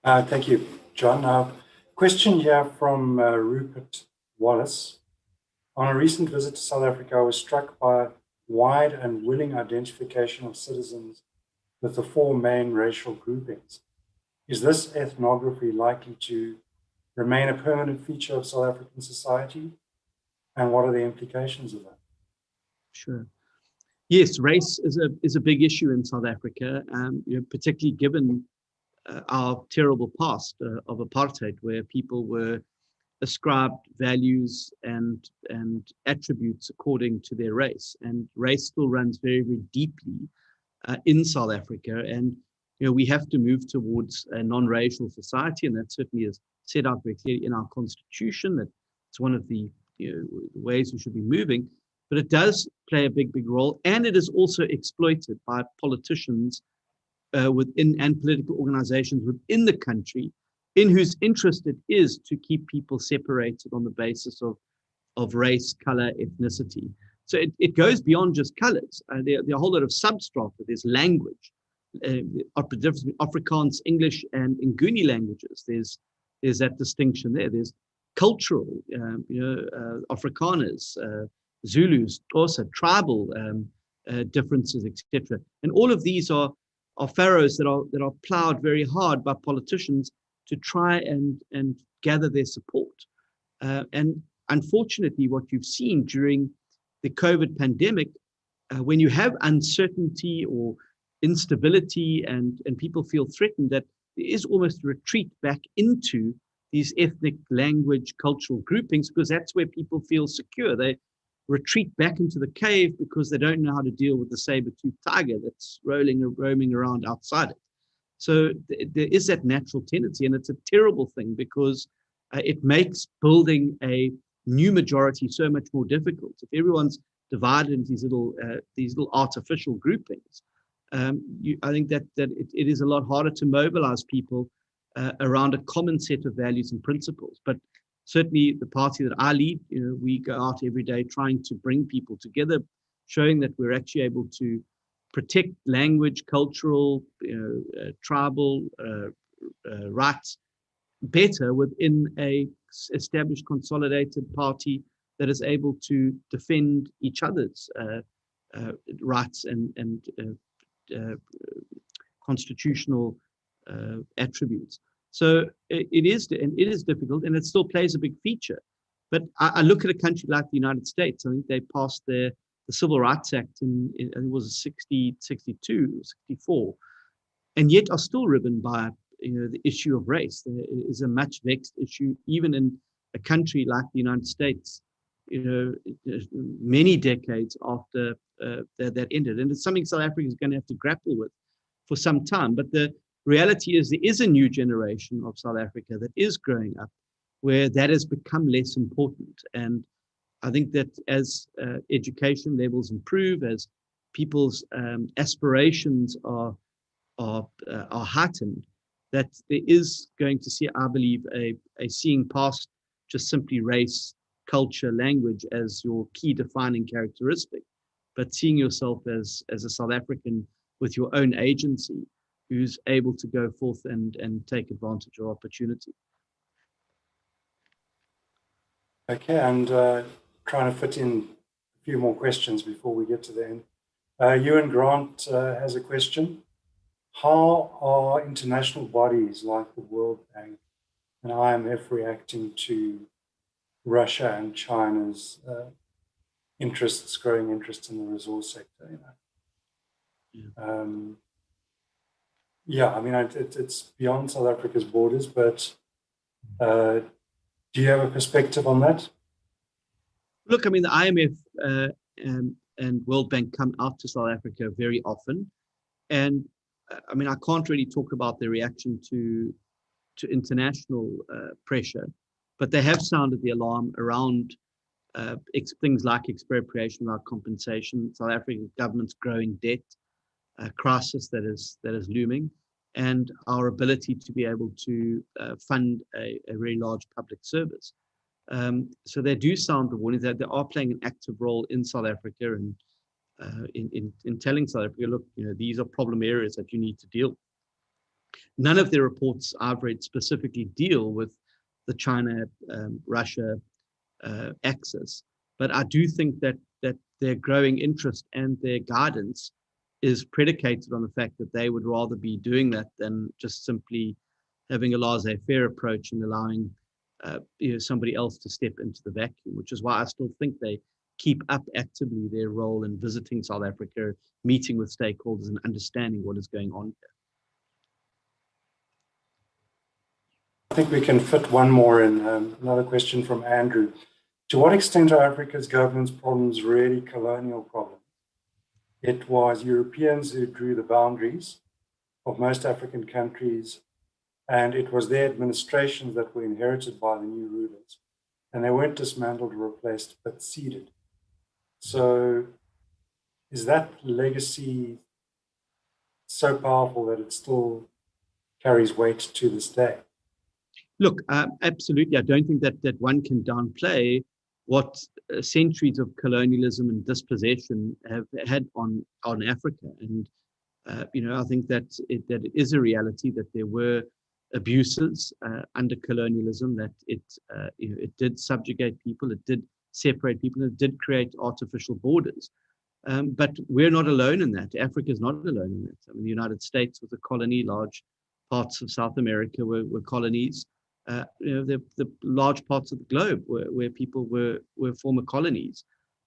Thank you, John. Question here from Rupert Wallace. On a recent visit to South Africa, I was struck by wide and willing identification of citizens with the four main racial groupings. Is this ethnography likely to remain a permanent feature of South African society? And what are the implications of that? Sure. Yes, race is a big issue in South Africa, particularly given our terrible past of apartheid, where people were ascribed values and attributes according to their race. And race still runs very, very deeply in South Africa. And we have to move towards a non-racial society, and that certainly is set out very clearly in our constitution. That it's one of the ways we should be moving, but it does play a big role, and it is also exploited by politicians within and political organizations within the country, in whose interest it is to keep people separated on the basis of race, color, ethnicity. So it goes beyond just colors. There are a whole lot of substrata. There's language, difference between Afrikaans, English, and Nguni languages. There's that distinction there. There's cultural, Afrikaners, Zulus, also tribal differences, etc. And all of these are furrows that are plowed very hard by politicians to try and gather their support. And unfortunately, what you've seen during the COVID pandemic, when you have uncertainty or instability and people feel threatened, that there is almost a retreat back into these ethnic, language, cultural groupings, because that's where people feel secure. They retreat back into the cave because they don't know how to deal with the saber-toothed tiger that's roaming around outside it. So there is that natural tendency, and it's a terrible thing, because it makes building a new majority so much more difficult. If everyone's divided into these little artificial groupings, I think that it is a lot harder to mobilize people around a common set of values and principles. But certainly the party that I lead, we go out every day trying to bring people together, showing that we're actually able to protect language, cultural, tribal rights better within a established, consolidated party that is able to defend each other's rights and constitutional attributes. So it is difficult, and it still plays a big feature. But I look at a country like the United States. I think they passed the Civil Rights Act in it was 60, 62, 64, and yet are still riven by the issue of race. There is a much vexed issue, even in a country like the United States, many decades after that ended. And it's something South Africa is going to have to grapple with for some time. But the reality is there is a new generation of South Africa that is growing up where that has become less important. And I think that as education levels improve, as people's aspirations are heightened, that there is going to see, I believe, a seeing past just simply race, culture, language as your key defining characteristic, but seeing yourself as a South African with your own agency, who's able to go forth and take advantage of opportunity. Okay, and trying to fit in a few more questions before we get to the end. Ewan Grant has a question. How are international bodies like the World Bank and IMF reacting to Russia and China's growing interest in the resource sector? I mean, it's beyond South Africa's borders, but do you have a perspective on that? Look, I mean, the IMF and World Bank come out to South Africa very often. And I mean, I can't really talk about their reaction to international pressure, but they have sounded the alarm around things like expropriation without compensation, South African government's growing debt, crisis that is looming, and our ability to be able to fund a very large public service. So they do sound the warning that they are playing an active role in South Africa and in telling South Africa, look, these are problem areas that you need to deal with. None of their reports I've read specifically deal with the China-Russia axis, but I do think that their growing interest and their guidance is predicated on the fact that they would rather be doing that than just simply having a laissez-faire approach and allowing somebody else to step into the vacuum, which is why I still think they keep up actively their role in visiting South Africa, meeting with stakeholders and understanding what is going on here. I think we can fit one more in. Another question from Andrew. To what extent are Africa's governance problems really colonial problems? It was Europeans who drew the boundaries of most African countries, and it was their administrations that were inherited by the new rulers. And they weren't dismantled or replaced, but ceded. So is that legacy so powerful that it still carries weight to this day? Look, absolutely. I don't think that one can downplay what centuries of colonialism and dispossession have had on Africa. And, I think that it is a reality that there were abuses under colonialism, that it did subjugate people, it did separate people, it did create artificial borders. But we're not alone in that. Africa is not alone in that. I mean, the United States was a colony, large parts of South America were colonies. The large parts of the globe where people were former colonies.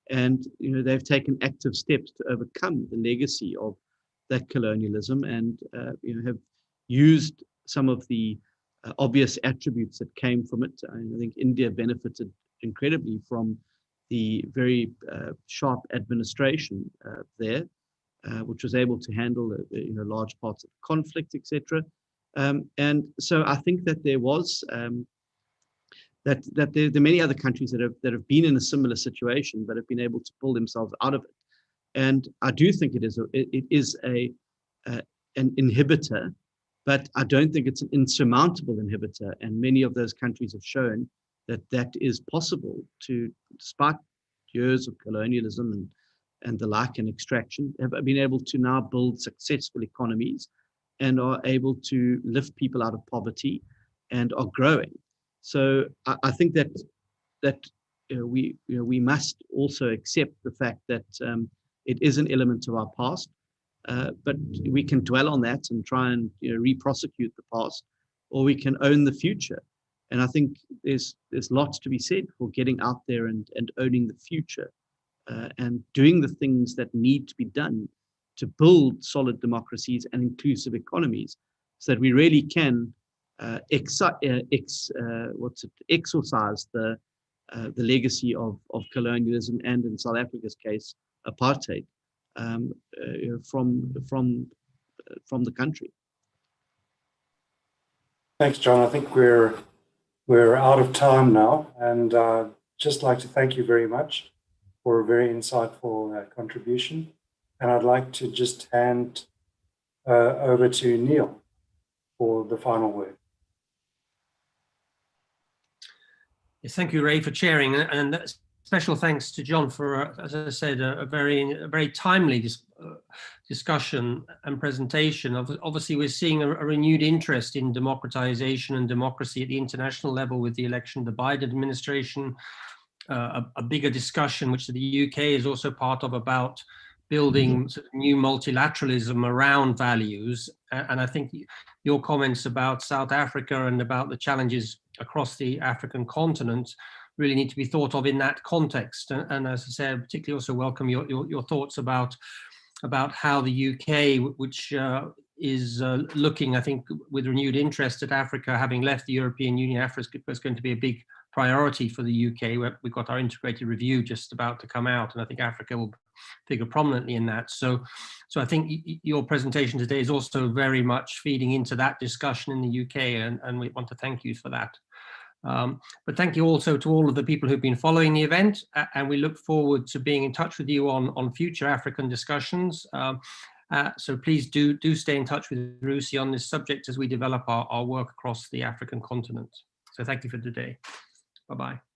And, they've taken active steps to overcome the legacy of that colonialism and, have used some of the obvious attributes that came from it. I think India benefited incredibly from the very sharp administration there, which was able to handle large parts of conflict, etc. And so I think that there was that there are many other countries that have been in a similar situation but have been able to pull themselves out of it. And I do think it is an inhibitor, but I don't think it's an insurmountable inhibitor. And many of those countries have shown that is possible to, despite years of colonialism and the like and extraction, have been able to now build successful economies and are able to lift people out of poverty and are growing. So I think that we must also accept the fact that it is an element of our past, but we can dwell on that and try and re-prosecute the past, or we can own the future And I think there's lots to be said for getting out there and owning the future and doing the things that need to be done to build solid democracies and inclusive economies, so that we really can exorcise the legacy of colonialism, and in South Africa's case, apartheid, from the country. Thanks, John. I think we're out of time now, and just like to thank you very much for a very insightful contribution. And I'd like to just hand over to Neil for the final word. Yes, thank you, Ray, for chairing, and special thanks to John for, as I said, a very timely discussion and presentation. Obviously, we're seeing a renewed interest in democratization and democracy at the international level with the election of the Biden administration, a bigger discussion, which the UK is also part of, about building sort of new multilateralism around values. And I think your comments about South Africa and about the challenges across the African continent really need to be thought of in that context. And as I said, I particularly also welcome your thoughts about how the UK, which is looking, I think, with renewed interest at Africa, having left the European Union. Africa is going to be a big priority for the UK. We've got our integrated review just about to come out, and I think Africa will figure prominently in that. So I think your presentation today is also very much feeding into that discussion in the UK, and we want to thank you for that. But thank you also to all of the people who've been following the event, and we look forward to being in touch with you on future African discussions. So please do stay in touch with Rusi on this subject as we develop our work across the African continent. So thank you for today. Bye-bye.